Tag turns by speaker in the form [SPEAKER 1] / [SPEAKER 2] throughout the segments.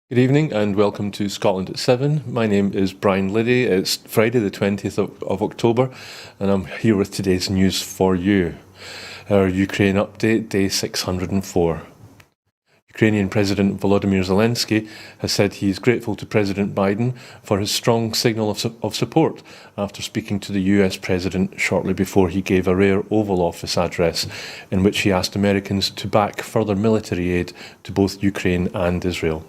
[SPEAKER 1] Good evening and welcome to Scotland at 7. My name is Brian Liddy. It's Friday the 20th of October and I'm here with today's news for you. Our Ukraine update, day 604. Ukrainian President Volodymyr Zelensky has said he is grateful to President Biden for his strong signal of support after speaking to the US President shortly before he gave a rare Oval Office address in which he asked Americans to back further military aid to both Ukraine and Israel.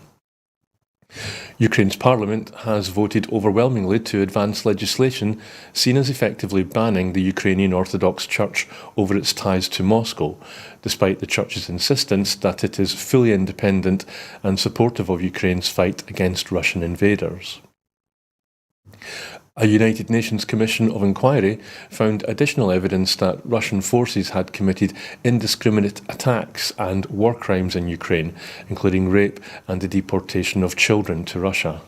[SPEAKER 1] Ukraine's parliament has voted overwhelmingly to advance legislation seen as effectively banning the Ukrainian Orthodox Church over its ties to Moscow, despite the church's insistence that it is fully independent and supportive of Ukraine's fight against Russian invaders. A United Nations Commission of Inquiry found additional evidence that Russian forces had committed indiscriminate attacks and war crimes in Ukraine, including rape and the deportation of children to Russia.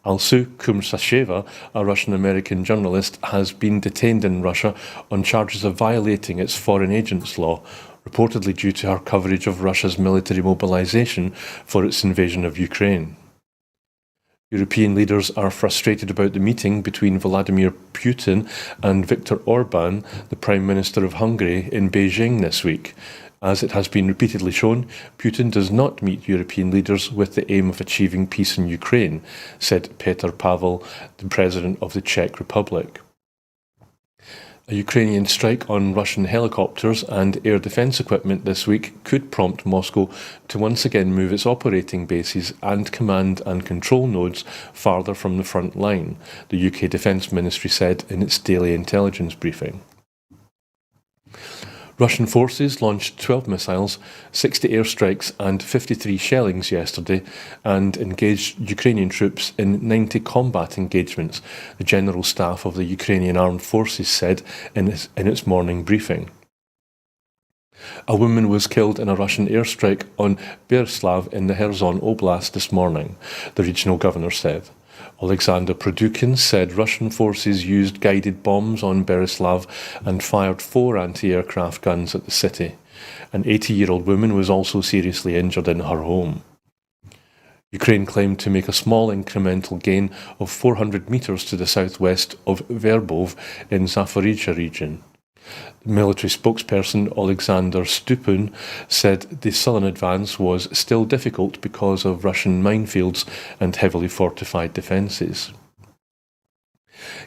[SPEAKER 1] Alsu Kumsasheva, a Russian-American journalist, has been detained in Russia on charges of violating its foreign agents law, reportedly due to her coverage of Russia's military mobilization for its invasion of Ukraine. European leaders are frustrated about the meeting between Vladimir Putin and Viktor Orban, the Prime Minister of Hungary, in Beijing this week. As it has been repeatedly shown, Putin does not meet European leaders with the aim of achieving peace in Ukraine, said Petr Pavel, the President of the Czech Republic. A Ukrainian strike on Russian helicopters and air defence equipment this week could prompt Moscow to once again move its operating bases and command and control nodes farther from the front line, the UK Defence Ministry said in its daily intelligence briefing. Russian forces launched 12 missiles, 60 airstrikes and 53 shellings yesterday and engaged Ukrainian troops in 90 combat engagements, the General Staff of the Ukrainian Armed Forces said in its morning briefing. A woman was killed in a Russian airstrike on Berislav in the Kherson Oblast this morning, the regional governor said. Alexander Produkin said Russian forces used guided bombs on Berislav and fired 4 anti-aircraft guns at the city. An 80-year-old woman was also seriously injured in her home. Ukraine claimed to make a small incremental gain of 400 metres to the southwest of Verbov in Zaporizhzhia region. Military spokesperson Alexander Stupun said the sullen advance was still difficult because of Russian minefields and heavily fortified defences.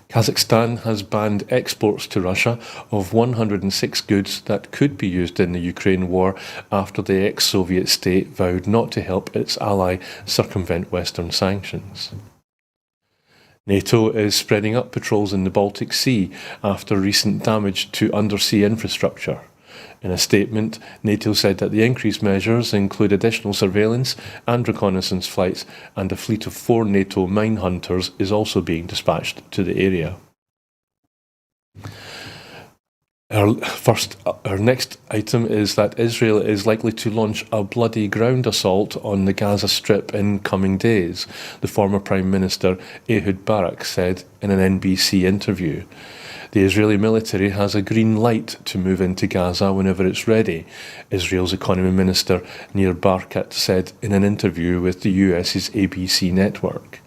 [SPEAKER 1] Kazakhstan has banned exports to Russia of 106 goods that could be used in the Ukraine war after the ex-Soviet state vowed not to help its ally circumvent Western sanctions. NATO is spreading up patrols in the Baltic Sea after recent damage to undersea infrastructure. In a statement, NATO said that the increased measures include additional surveillance and reconnaissance flights, and a fleet of 4 NATO mine hunters is also being dispatched to the area. Our next item is that Israel is likely to launch a bloody ground assault on the Gaza Strip in coming days, the former Prime Minister Ehud Barak said in an NBC interview. The Israeli military has a green light to move into Gaza whenever it's ready, Israel's Economy Minister Nir Barkat said in an interview with the US's ABC network.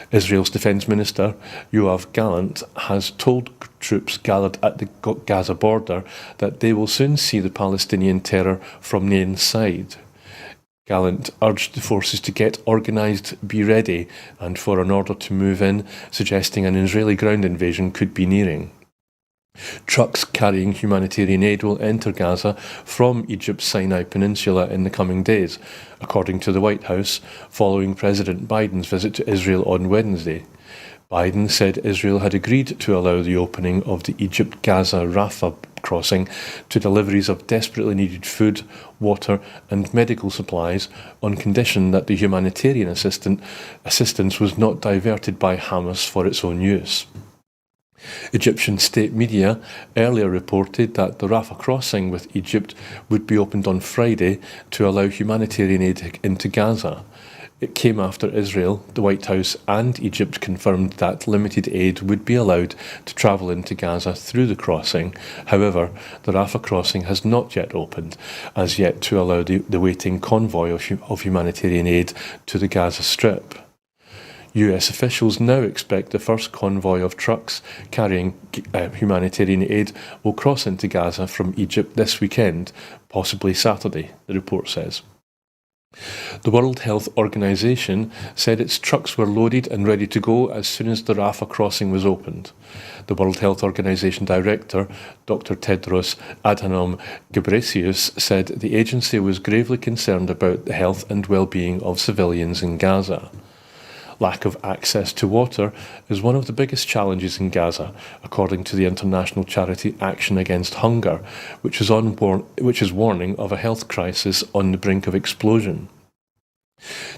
[SPEAKER 1] Israel's Defence Minister, Yoav Gallant, has told troops gathered at the Gaza border that they will soon see the Palestinian terror from the inside. Gallant urged the forces to get organised, be ready, and for an order to move in, suggesting an Israeli ground invasion could be nearing. Trucks carrying humanitarian aid will enter Gaza from Egypt's Sinai Peninsula in the coming days, according to the White House, following President Biden's visit to Israel on Wednesday. Biden said Israel had agreed to allow the opening of the Egypt-Gaza Rafah crossing to deliveries of desperately needed food, water and medical supplies on condition that the humanitarian assistance was not diverted by Hamas for its own use. Egyptian state media earlier reported that the Rafah crossing with Egypt would be opened on Friday to allow humanitarian aid into Gaza. It came after Israel, the White House and Egypt confirmed that limited aid would be allowed to travel into Gaza through the crossing. However, the Rafah crossing has not yet opened, as yet to allow the waiting convoy of humanitarian aid to the Gaza Strip. US officials now expect the first convoy of trucks carrying humanitarian aid will cross into Gaza from Egypt this weekend, possibly Saturday, the report says. The World Health Organization said its trucks were loaded and ready to go as soon as the Rafah crossing was opened. The World Health Organization Director, Dr. Tedros Adhanom Ghebreyesus, said the agency was gravely concerned about the health and well-being of civilians in Gaza. Lack of access to water is one of the biggest challenges in Gaza, according to the international charity Action Against Hunger, which is warning of a health crisis on the brink of explosion.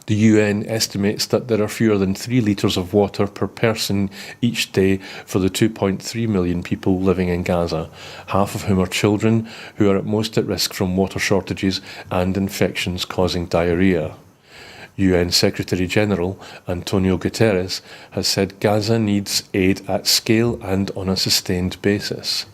[SPEAKER 1] The UN estimates that there are fewer than 3 litres of water per person each day for the 2.3 million people living in Gaza, half of whom are children who are at most at risk from water shortages and infections causing diarrhoea. UN Secretary-General Antonio Guterres has said Gaza needs aid at scale and on a sustained basis.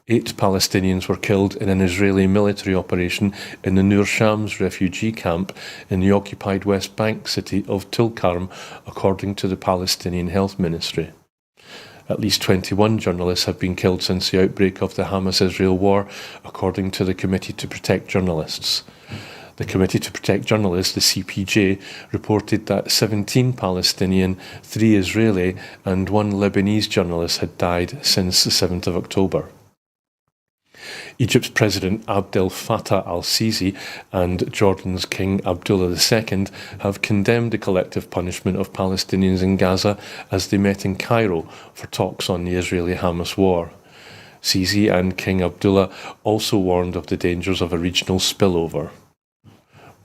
[SPEAKER 1] 8 Palestinians were killed in an Israeli military operation in the Nur Shams refugee camp in the occupied West Bank city of Tulkarm, according to the Palestinian Health Ministry. At least 21 journalists have been killed since the outbreak of the Hamas-Israel war, according to the Committee to Protect Journalists. The Committee to Protect Journalists, the CPJ, reported that 17 Palestinian, 3 Israeli and 1 Lebanese journalist had died since the 7th of October. Egypt's President Abdel Fattah al-Sisi and Jordan's King Abdullah II have condemned the collective punishment of Palestinians in Gaza as they met in Cairo for talks on the Israeli-Hamas war. Sisi and King Abdullah also warned of the dangers of a regional spillover.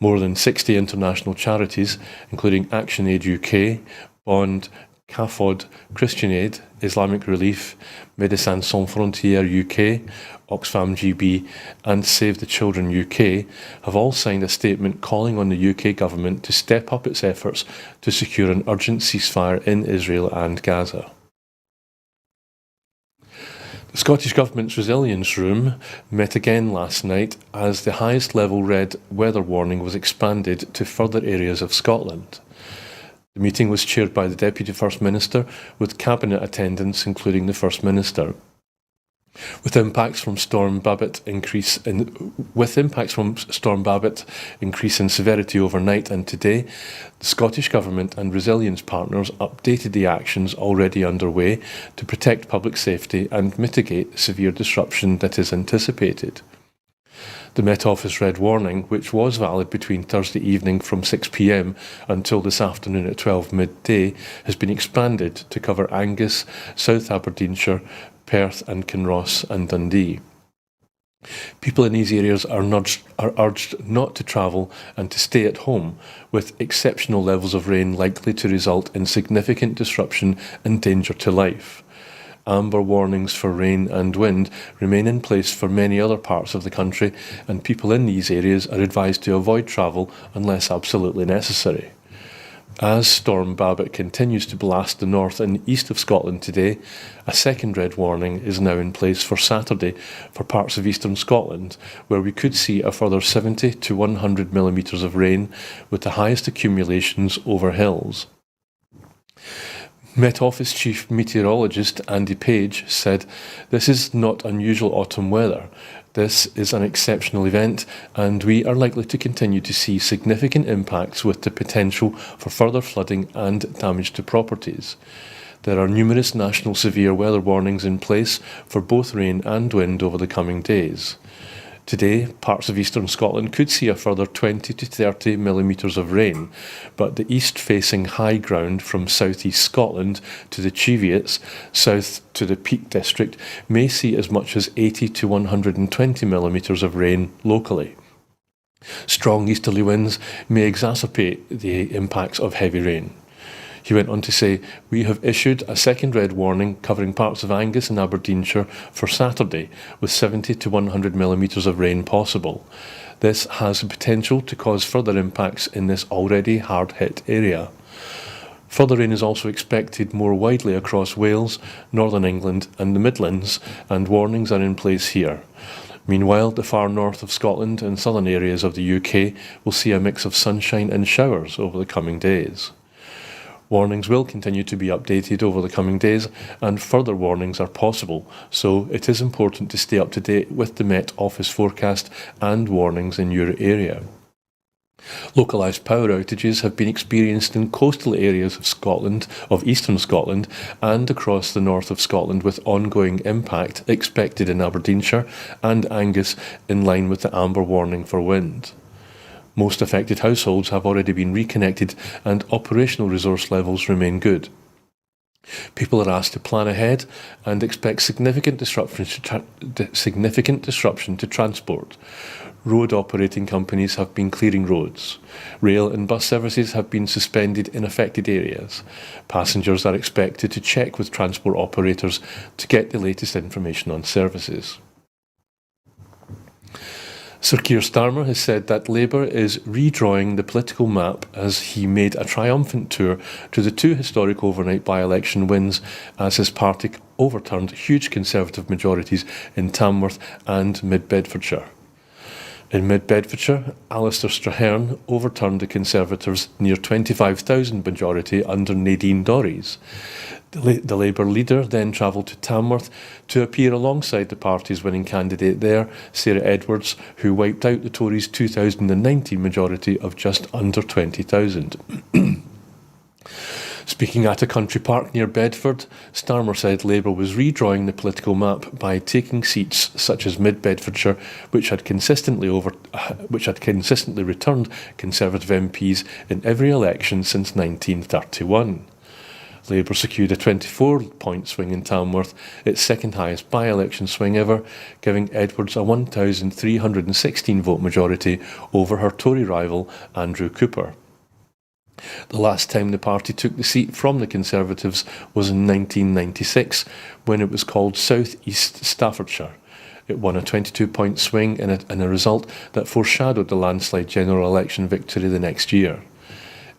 [SPEAKER 1] More than 60 international charities, including ActionAid UK, Bond, CAFOD, Christian Aid, Islamic Relief, Médecins Sans Frontières UK, Oxfam GB and Save the Children UK have all signed a statement calling on the UK government to step up its efforts to secure an urgent ceasefire in Israel and Gaza. The Scottish Government's Resilience Room met again last night as the highest level red weather warning was expanded to further areas of Scotland. The meeting was chaired by the Deputy First Minister with Cabinet attendance including the First Minister. With impacts from Storm Babbitt increase in severity overnight and today, the Scottish Government and resilience partners updated the actions already underway to protect public safety and mitigate severe disruption that is anticipated. The Met Office red warning, which was valid between Thursday evening from 6 p.m. until this afternoon at 12 midday, has been expanded to cover Angus, South Aberdeenshire, Perth and Kinross and Dundee. People in these areas are urged not to travel and to stay at home, with exceptional levels of rain likely to result in significant disruption and danger to life. Amber warnings for rain and wind remain in place for many other parts of the country, and people in these areas are advised to avoid travel unless absolutely necessary. As Storm Babbitt continues to blast the north and east of Scotland today, a second red warning is now in place for Saturday for parts of eastern Scotland, where we could see a further 70 to 100 millimetres of rain, with the highest accumulations over hills. Met Office Chief Meteorologist Andy Page said, "This is not unusual autumn weather. This is an exceptional event, and we are likely to continue to see significant impacts with the potential for further flooding and damage to properties. There are numerous national severe weather warnings in place for both rain and wind over the coming days. Today, parts of eastern Scotland could see a further 20 to 30 millimetres of rain, but the east-facing high ground from south-east Scotland to the Cheviots, south to the Peak District, may see as much as 80 to 120 millimetres of rain locally. Strong easterly winds may exacerbate the impacts of heavy rain." He went on to say, "We have issued a second red warning covering parts of Angus and Aberdeenshire for Saturday, with 70 to 100 millimetres of rain possible. This has the potential to cause further impacts in this already hard-hit area. Further rain is also expected more widely across Wales, Northern England and the Midlands, and warnings are in place here. Meanwhile, the far north of Scotland and southern areas of the UK will see a mix of sunshine and showers over the coming days. Warnings will continue to be updated over the coming days, and further warnings are possible, so it is important to stay up to date with the Met Office forecast and warnings in your area. Localised power outages have been experienced in coastal areas of Scotland, of eastern Scotland, and across the north of Scotland, with ongoing impact expected in Aberdeenshire and Angus in line with the amber warning for wind. Most affected households have already been reconnected and operational resource levels remain good. People are asked to plan ahead and expect significant disruption to transport. Road operating companies have been clearing roads. Rail and bus services have been suspended in affected areas. Passengers are expected to check with transport operators to get the latest information on services. Sir Keir Starmer has said that Labour is redrawing the political map as he made a triumphant tour to the two historic overnight by-election wins as his party overturned huge Conservative majorities in Tamworth and Mid-Bedfordshire. In Mid-Bedfordshire, Alistair Strahern overturned the Conservatives' near 25,000 majority under Nadine Dorries. The Labour leader then travelled to Tamworth to appear alongside the party's winning candidate there, Sarah Edwards, who wiped out the Tories' 2019 majority of just under 20,000. Speaking at a country park near Bedford, Starmer said Labour was redrawing the political map by taking seats such as Mid-Bedfordshire, which had consistently returned Conservative MPs in every election since 1931. Labour secured a 24-point swing in Tamworth, its second highest by-election swing ever, giving Edwards a 1,316 vote majority over her Tory rival Andrew Cooper. The last time the party took the seat from the Conservatives was in 1996, when it was called South East Staffordshire. It won a 22-point swing in a result that foreshadowed the landslide general election victory the next year.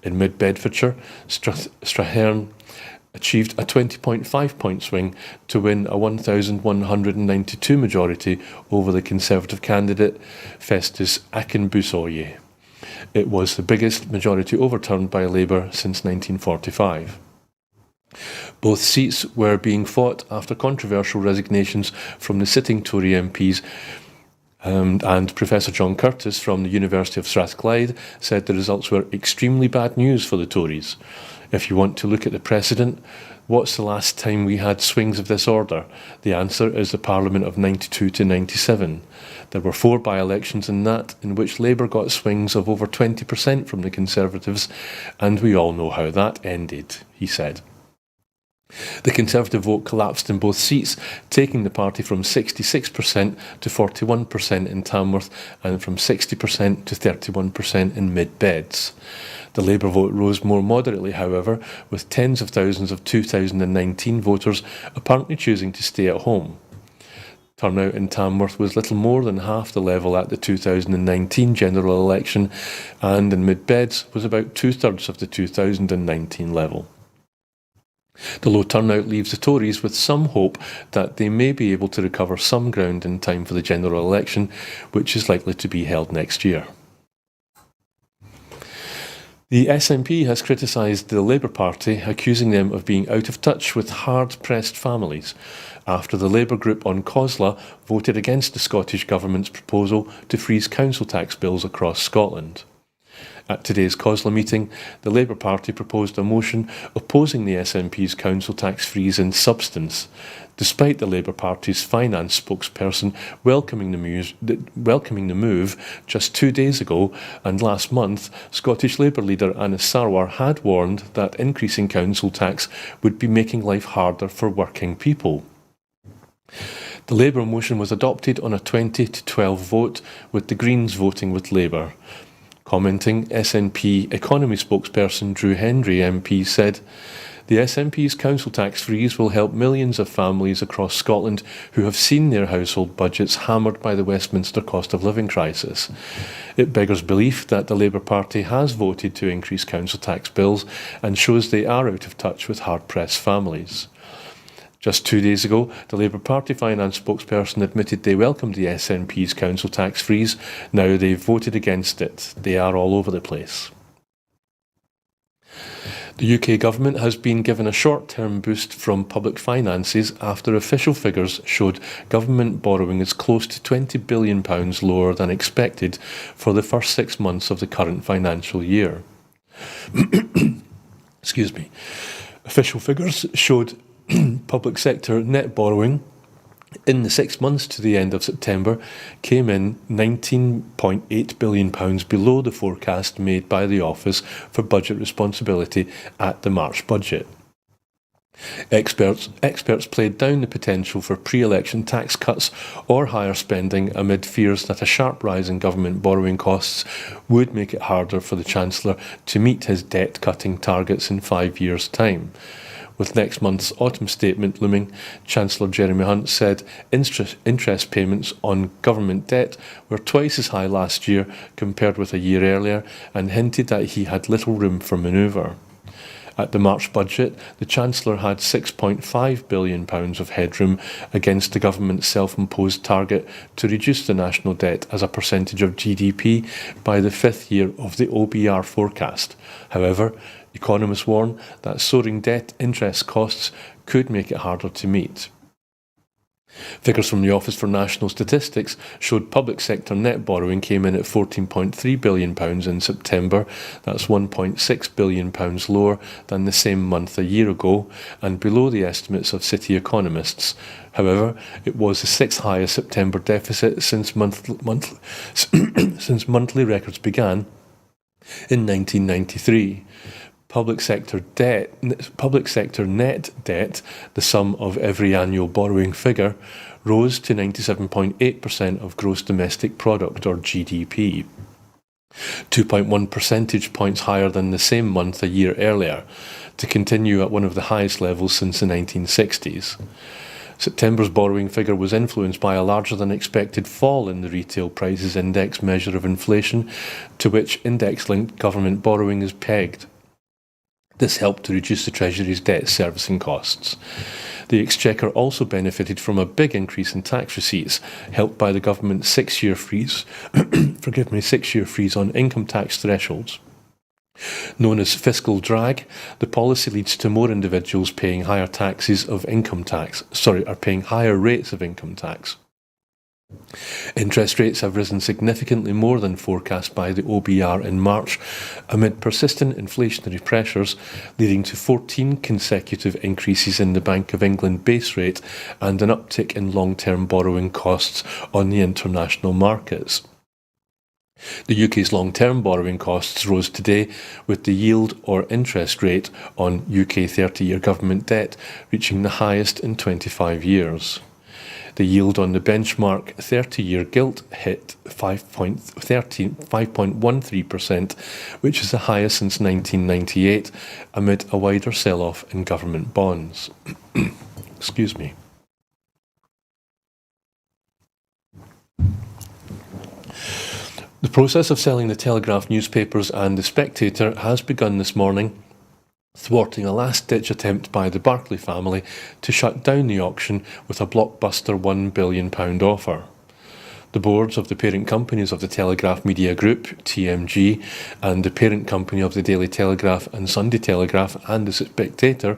[SPEAKER 1] In Mid-Bedfordshire, Strahern achieved a 20.5-point swing to win a 1,192 majority over the Conservative candidate Festus Akinbusoye. It was the biggest majority overturned by Labour since 1945. Both seats were being fought after controversial resignations from the sitting Tory MPs, and Professor John Curtis from the University of Strathclyde said the results were extremely bad news for the Tories. If you want to look at the precedent, what's the last time we had swings of this order? The answer is the Parliament of 92 to 97. There were 4 by-elections in that, in which Labour got swings of over 20% from the Conservatives, and we all know how that ended, he said. The Conservative vote collapsed in both seats, taking the party from 66% to 41% in Tamworth and from 60% to 31% in Mid-Beds. The Labour vote rose more moderately, however, with tens of thousands of 2019 voters apparently choosing to stay at home. Turnout in Tamworth was little more than half the level at the 2019 general election, and in Mid-Beds was about 2/3 of the 2019 level. The low turnout leaves the Tories with some hope that they may be able to recover some ground in time for the general election, which is likely to be held next year. The SNP has criticised the Labour Party, accusing them of being out of touch with hard-pressed families, after the Labour group on COSLA voted against the Scottish Government's proposal to freeze council tax bills across Scotland. At today's COSLA meeting, the Labour Party proposed a motion opposing the SNP's council tax freeze in substance, despite the Labour Party's finance spokesperson welcoming the move just 2 days ago, and last month, Scottish Labour leader Anas Sarwar had warned that increasing council tax would be making life harder for working people. The Labour motion was adopted on a 20 to 12 vote, with the Greens voting with Labour. Commenting, SNP economy spokesperson Drew Hendry MP said, The SNP's council tax freeze will help millions of families across Scotland who have seen their household budgets hammered by the Westminster cost of living crisis. It beggars belief that the Labour Party has voted to increase council tax bills and shows they are out of touch with hard-pressed families. Just 2 days ago, the Labour Party finance spokesperson admitted they welcomed the SNP's council tax freeze. Now they've voted against it. They are all over the place. The UK government has been given a short-term boost from public finances after official figures showed government borrowing is close to £20 billion lower than expected for the first 6 months of the current financial year. Excuse me. Official figures showed public sector net borrowing in the 6 months to the end of September came in £19.8 billion below the forecast made by the Office for Budget Responsibility at the March budget. Experts played down the potential for pre-election tax cuts or higher spending amid fears that a sharp rise in government borrowing costs would make it harder for the Chancellor to meet his debt-cutting targets in 5 years' time. With next month's autumn statement looming, Chancellor Jeremy Hunt said interest payments on government debt were twice as high last year compared with a year earlier and hinted that he had little room for manoeuvre. At the March budget, the Chancellor had £6.5 billion of headroom against the government's self-imposed target to reduce the national debt as a percentage of GDP by the fifth year of the OBR forecast. However, economists warn that soaring debt interest costs could make it harder to meet. Figures from the Office for National Statistics showed public sector net borrowing came in at £14.3 billion in September. That's £1.6 billion lower than the same month a year ago and below the estimates of city economists. However, it was the sixth highest September deficit since monthly records began in 1993. Public sector net debt, the sum of every annual borrowing figure, rose to 97.8% of gross domestic product or GDP, 2.1 percentage points higher than the same month a year earlier, to continue at one of the highest levels since the 1960s. September's borrowing figure was influenced by a larger than expected fall in the retail prices index measure of inflation, to which index-linked government borrowing is pegged. This helped to reduce the Treasury's debt servicing costs. The Exchequer also benefited from a big increase in tax receipts, helped by the government's 6-year freeze, 6-year freeze on income tax thresholds. Known as fiscal drag, the policy leads to more individuals paying higher rates of income tax. Interest rates have risen significantly more than forecast by the OBR in March, amid persistent inflationary pressures, leading to 14 consecutive increases in the Bank of England base rate and an uptick in long-term borrowing costs on the international markets. The UK's long-term borrowing costs rose today, with the yield or interest rate on UK 30-year government debt reaching the highest in 25 years. The yield on the benchmark 30-year gilt hit 5.13%, which is the highest since 1998, amid a wider sell-off in government bonds. Excuse me. The process of selling the Telegraph newspapers and the Spectator has begun this morning, thwarting a last-ditch attempt by the Barclay family to shut down the auction with a blockbuster £1 billion offer. The boards of the parent companies of the Telegraph Media Group, TMG, and the parent company of the Daily Telegraph and Sunday Telegraph and the Spectator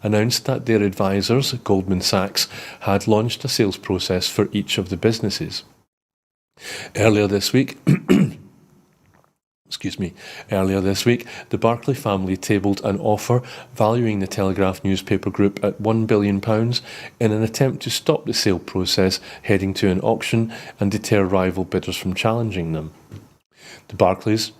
[SPEAKER 1] announced that their advisors, Goldman Sachs, had launched a sales process for each of the businesses. Earlier this week, the Barclay family tabled an offer valuing the Telegraph newspaper group at £1 billion in an attempt to stop the sale process heading to an auction and deter rival bidders from challenging them. The Barclays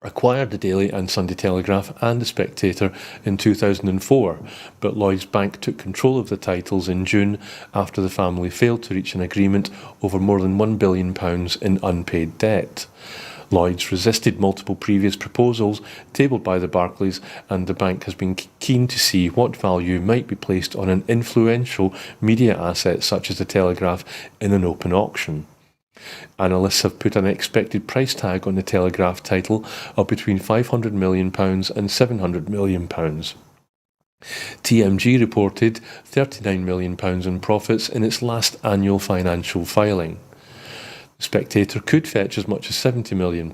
[SPEAKER 1] acquired the Daily and Sunday Telegraph and the Spectator in 2004, but Lloyds Bank took control of the titles in June after the family failed to reach an agreement over more than £1 billion in unpaid debt. Lloyds resisted multiple previous proposals tabled by the Barclays, and the bank has been keen to see what value might be placed on an influential media asset such as the Telegraph in an open auction. Analysts have put an expected price tag on the Telegraph title of between £500 million and £700 million. TMG reported £39 million in profits in its last annual financial filing. The Spectator could fetch as much as £70 million.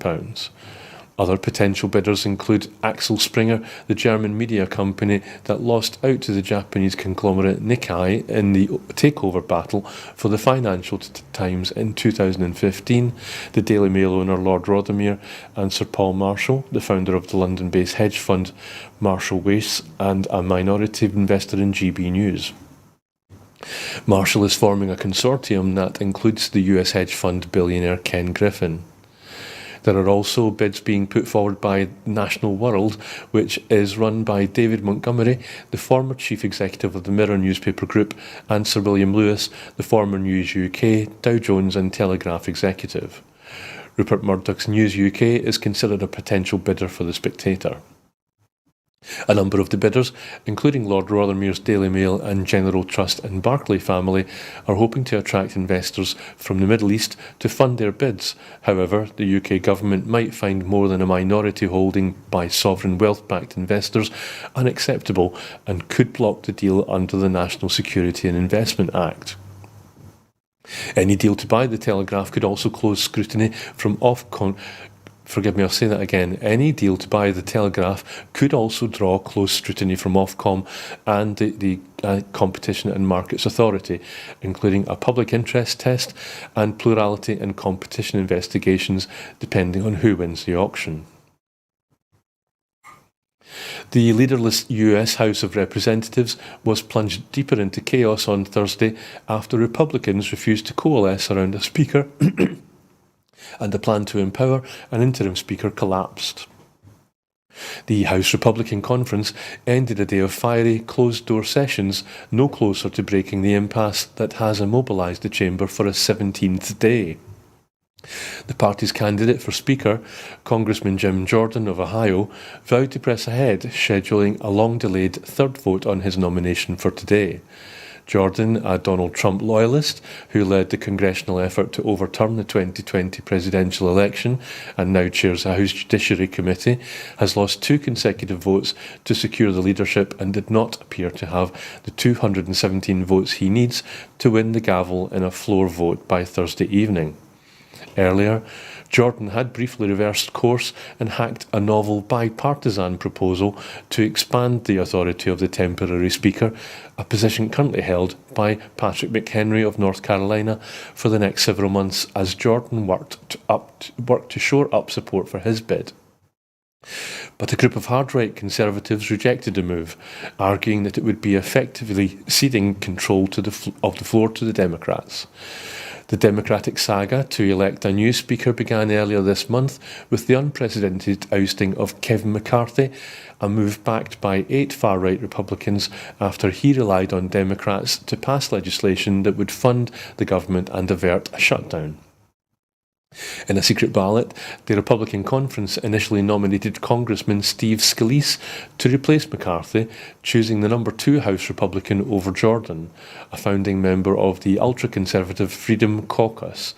[SPEAKER 1] Other potential bidders include Axel Springer, the German media company that lost out to the Japanese conglomerate Nikkei in the takeover battle for the Financial Times in 2015, the Daily Mail owner Lord Rothermere, and Sir Paul Marshall, the founder of the London-based hedge fund Marshall Wace and a minority investor in GB News. Marshall is forming a consortium that includes the US hedge fund billionaire Ken Griffin. There are also bids being put forward by National World, which is run by David Montgomery, the former chief executive of the Mirror newspaper group, and Sir William Lewis, the former News UK, Dow Jones and Telegraph executive. Rupert Murdoch's News UK is considered a potential bidder for the Spectator. A number of the bidders, including Lord Rothermere's Daily Mail and General Trust and Barclay family, are hoping to attract investors from the Middle East to fund their bids. However, the UK government might find more than a minority holding by sovereign wealth-backed investors unacceptable and could block the deal under the National Security and Investment Act. Any deal to buy the Telegraph could also close scrutiny from Any deal to buy the Telegraph could also draw close scrutiny from Ofcom and the Competition and Markets Authority, including a public interest test and plurality and competition investigations, depending on who wins the auction. The leaderless US House of Representatives was plunged deeper into chaos on Thursday after Republicans refused to coalesce around a speaker and the plan to empower an interim speaker collapsed. The House Republican Conference ended a day of fiery, closed-door sessions, no closer to breaking the impasse that has immobilised the chamber for a 17th day. The party's candidate for Speaker, Congressman Jim Jordan of Ohio, vowed to press ahead, scheduling a long-delayed third vote on his nomination for today. Jordan, a Donald Trump loyalist who led the congressional effort to overturn the 2020 presidential election and now chairs a House Judiciary Committee, has lost 2 consecutive votes to secure the leadership and did not appear to have the 217 votes he needs to win the gavel in a floor vote by Thursday evening. Earlier, Jordan had briefly reversed course and hacked a novel bipartisan proposal to expand the authority of the temporary Speaker, a position currently held by Patrick McHenry of North Carolina, for the next several months as Jordan worked to shore up support for his bid. But a group of hard-right conservatives rejected the move, arguing that it would be effectively ceding control of the floor to the Democrats. The Democratic saga to elect a new Speaker began earlier this month with the unprecedented ousting of Kevin McCarthy, a move backed by 8 far-right Republicans after he relied on Democrats to pass legislation that would fund the government and avert a shutdown. In a secret ballot, the Republican conference initially nominated Congressman Steve Scalise to replace McCarthy, choosing the number 2 House Republican over Jordan, a founding member of the ultra-conservative Freedom Caucus.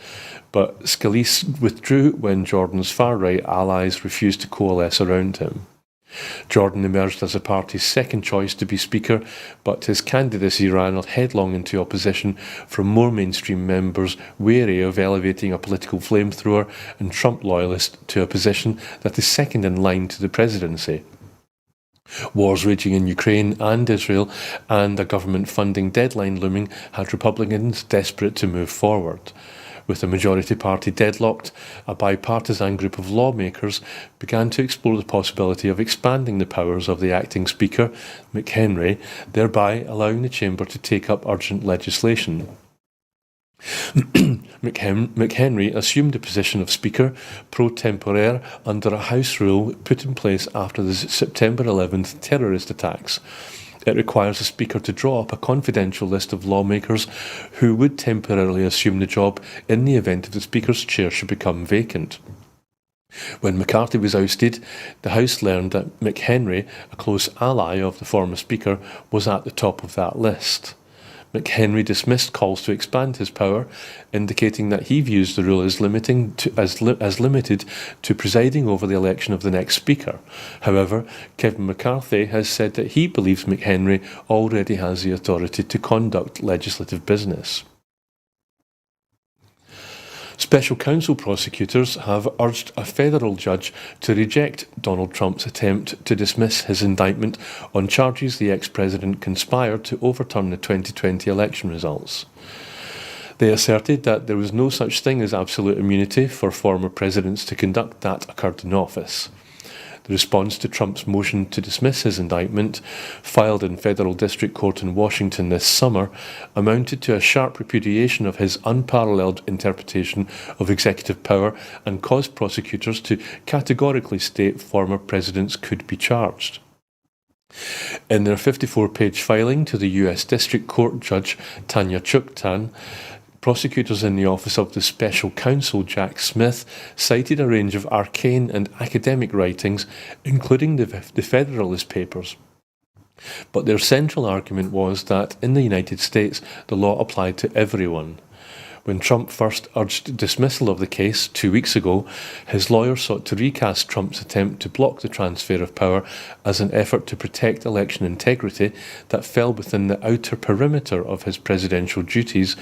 [SPEAKER 1] But Scalise withdrew when Jordan's far-right allies refused to coalesce around him. Jordan emerged as the party's second choice to be Speaker, but his candidacy ran headlong into opposition from more mainstream members wary of elevating a political flamethrower and Trump loyalist to a position that is second in line to the presidency. Wars raging in Ukraine and Israel and a government funding deadline looming had Republicans desperate to move forward. With the majority party deadlocked, a bipartisan group of lawmakers began to explore the possibility of expanding the powers of the acting Speaker, McHenry, thereby allowing the chamber to take up urgent legislation. McHenry assumed the position of Speaker pro tempore under a House rule put in place after the September 11th terrorist attacks. It requires a Speaker to draw up a confidential list of lawmakers who would temporarily assume the job in the event if the Speaker's chair should become vacant. When McCarthy was ousted, the House learned that McHenry, a close ally of the former Speaker, was at the top of that list. McHenry dismissed calls to expand his power, indicating that he views the rule as limited to presiding over the election of the next Speaker. However, Kevin McCarthy has said that he believes McHenry already has the authority to conduct legislative business. Special counsel prosecutors have urged a federal judge to reject Donald Trump's attempt to dismiss his indictment on charges the ex-president conspired to overturn the 2020 election results. They asserted that there was no such thing as absolute immunity for former presidents to conduct that occurred in office. The response to Trump's motion to dismiss his indictment, filed in federal district court in Washington this summer, amounted to a sharp repudiation of his unparalleled interpretation of executive power and caused prosecutors to categorically state former presidents could be charged. In their 54-page filing to the U.S. District Court Judge Tanya Chutkan, prosecutors in the office of the special counsel Jack Smith cited a range of arcane and academic writings, including the Federalist Papers. But their central argument was that in the United States the law applied to everyone. When Trump first urged dismissal of the case 2 weeks ago, his lawyer sought to recast Trump's attempt to block the transfer of power as an effort to protect election integrity that fell within the outer perimeter of his presidential duties,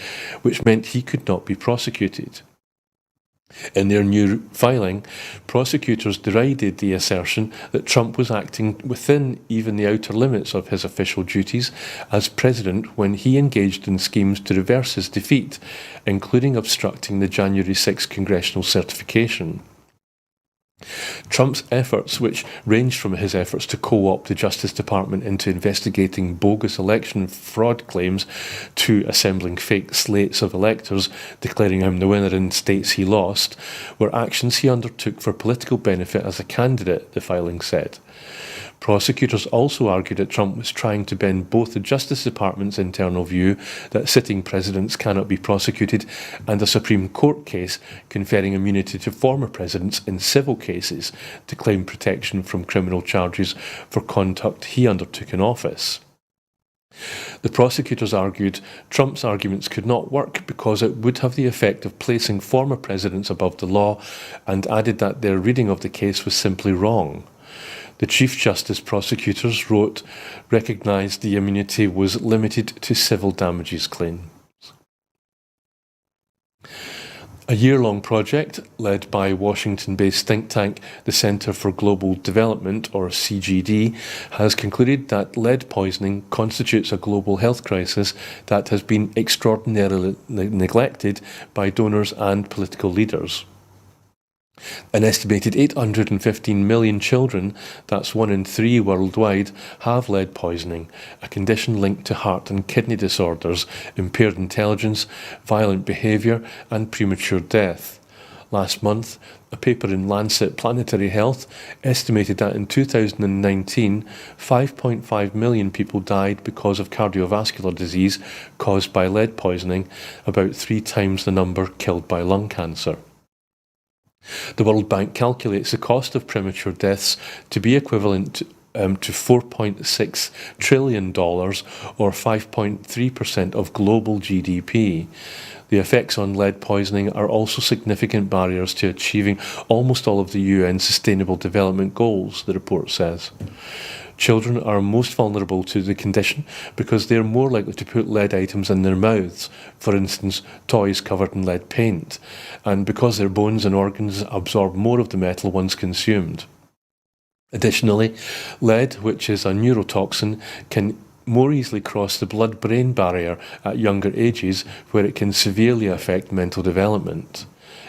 [SPEAKER 1] which meant he could not be prosecuted. In their new filing, prosecutors derided the assertion that Trump was acting within even the outer limits of his official duties as president when he engaged in schemes to reverse his defeat, including obstructing the January 6 congressional certification. Trump's efforts, which ranged from his efforts to co-opt the Justice Department into investigating bogus election fraud claims to assembling fake slates of electors, declaring him the winner in states he lost, were actions he undertook for political benefit as a candidate, the filing said. Prosecutors also argued that Trump was trying to bend both the Justice Department's internal view that sitting presidents cannot be prosecuted and a Supreme Court case conferring immunity to former presidents in civil cases to claim protection from criminal charges for conduct he undertook in office. The prosecutors argued Trump's arguments could not work because it would have the effect of placing former presidents above the law, and added that their reading of the case was simply wrong. The Chief Justice prosecutors recognised the immunity was limited to civil damages claims. A year-long project led by Washington-based think tank the Center for Global Development, or CGD, has concluded that lead poisoning constitutes a global health crisis that has been extraordinarily neglected by donors and political leaders. An estimated 815 million children, that's 1 in 3 worldwide, have lead poisoning, a condition linked to heart and kidney disorders, impaired intelligence, violent behaviour and premature death. Last month, a paper in Lancet Planetary Health estimated that in 2019, 5.5 million people died because of cardiovascular disease caused by lead poisoning, about 3 times the number killed by lung cancer. The World Bank calculates the cost of premature deaths to be equivalent to $4.6 trillion, or 5.3% of global GDP. The effects on lead poisoning are also significant barriers to achieving almost all of the UN Sustainable Development Goals, the report says. Children are most vulnerable to the condition because they are more likely to put lead items in their mouths, for instance, toys covered in lead paint, and because their bones and organs absorb more of the metal once consumed. Additionally, lead, which is a neurotoxin, can more easily cross the blood-brain barrier at younger ages, where it can severely affect mental development.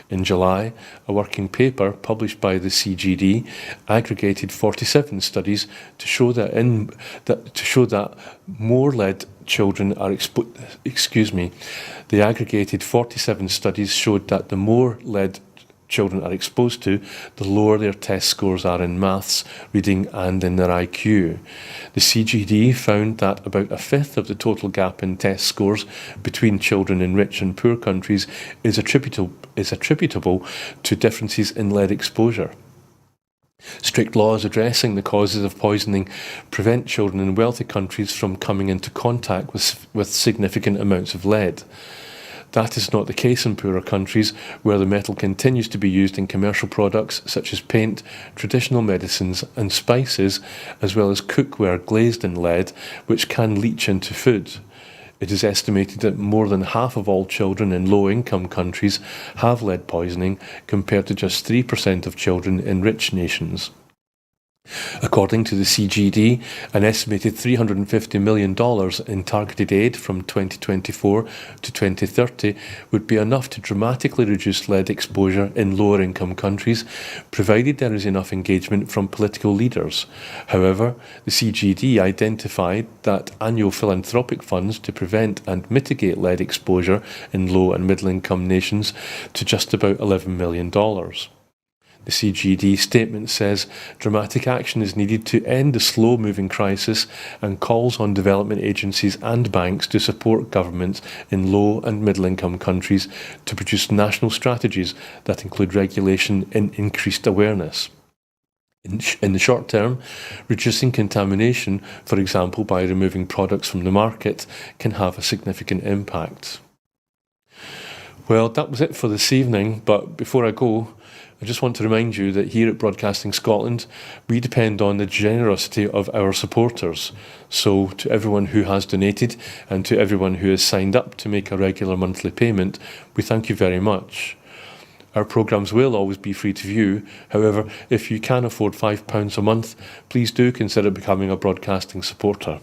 [SPEAKER 1] In July, a working paper published by the CGD aggregated 47 studies to show that more lead children are The aggregated 47 studies showed that the more lead children are exposed to, the lower their test scores are in maths, reading and in their IQ. The CGD found that about a fifth of the total gap in test scores between children in rich and poor countries is attributable to differences in lead exposure. Strict laws addressing the causes of poisoning prevent children in wealthy countries from coming into contact with significant amounts of lead. That is not the case in poorer countries, where the metal continues to be used in commercial products such as paint, traditional medicines and spices, as well as cookware glazed in lead, which can leach into food. It is estimated that more than half of all children in low-income countries have lead poisoning, compared to just 3% of children in rich nations. According to the CGD, an estimated $350 million in targeted aid from 2024 to 2030 would be enough to dramatically reduce lead exposure in lower income countries, provided there is enough engagement from political leaders. However, the CGD identified that annual philanthropic funds to prevent and mitigate lead exposure in low and middle income nations to just about $11 million. The CGD statement says dramatic action is needed to end the slow-moving crisis and calls on development agencies and banks to support governments in low and middle-income countries to produce national strategies that include regulation and increased awareness. In the short term, reducing contamination, for example by removing products from the market, can have a significant impact. Well, that was it for this evening, but before I go, I just want to remind you that here at Broadcasting Scotland, we depend on the generosity of our supporters. So to everyone who has donated and to everyone who has signed up to make a regular monthly payment, we thank you very much. Our programmes will always be free to view. However, if you can afford £5 a month, please do consider becoming a Broadcasting supporter.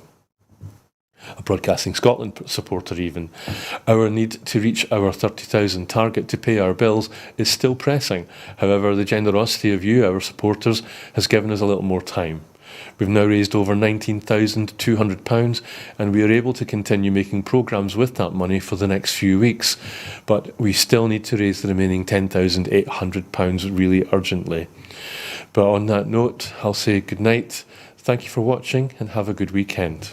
[SPEAKER 1] A Broadcasting Scotland supporter even. Our need to reach our 30,000 target to pay our bills is still pressing. However, the generosity of you, our supporters, has given us a little more time. We've now raised over £19,200 and we are able to continue making programmes with that money for the next few weeks, but we still need to raise the remaining £10,800 really urgently. But on that note, I'll say good night, thank you for watching and have a good weekend.